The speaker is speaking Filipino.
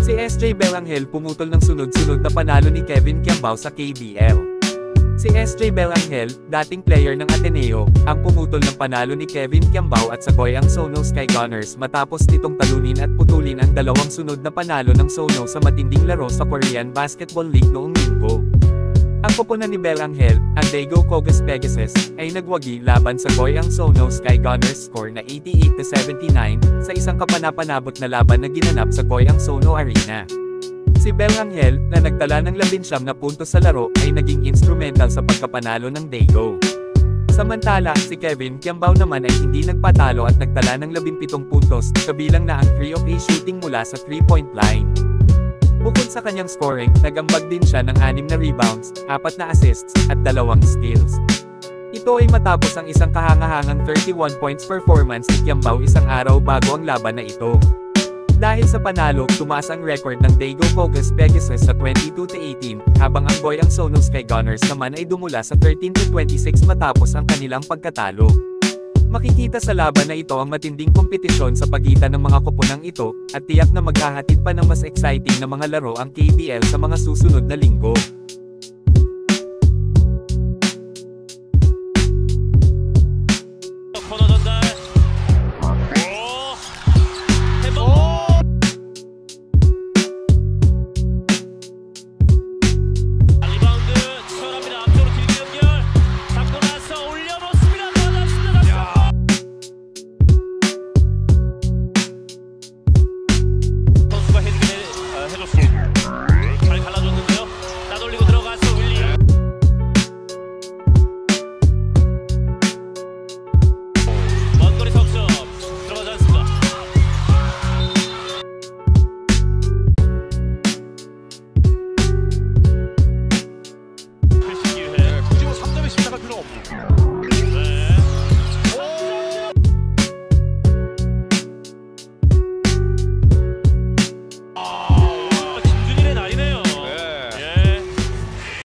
Si SJ Belangel pumutol ng sunod-sunod na panalo ni Kevin Kiambao sa KBL. Si SJ Belangel, dating player ng Ateneo, ang pumutol ng panalo ni Kevin Kiambao at Sagoyang Sono Sky Gunners matapos nitong talunin at putulin ang dalawang sunod na panalo ng Sono sa matinding laro sa Korean Basketball League noong Linggo. Ang koponan ni Belangel, ang Daegu Kogas Pegasus, ay nagwagi laban sa Goyang Sono Sky Gunners score na 88-79, sa isang kapanapanabot na laban na ginanap sa Goyang Sono Arena. Si Belangel, na nagtala ng 19 na puntos sa laro, ay naging instrumental sa pagkapanalo ng Daegu. Samantala, si Kevin Kiambao naman ay hindi nagpatalo at nagtala ng 17 puntos, kabilang na ang 3 of 8 shooting mula sa 3-point line. Bukod sa kanyang scoring, nagambag din siya ng 6 na rebounds, 4 na assists, at 2 steals. Ito ay matapos ang isang kahangahangang 31 points performance ni Kiambao isang araw bago ang laban na ito. Dahil sa panalo, tumaas ang record ng Daegu Kogas Pegasus sa 22-18, habang ang Goyang Sono Sky Gunners naman ay dumula sa 13-26 matapos ang kanilang pagkatalo. Makikita sa laban na ito ang matinding kompetisyon sa pagitan ng mga koponang ito, at tiyak na maghahatid pa ng mas exciting na mga laro ang KBL sa mga susunod na linggo.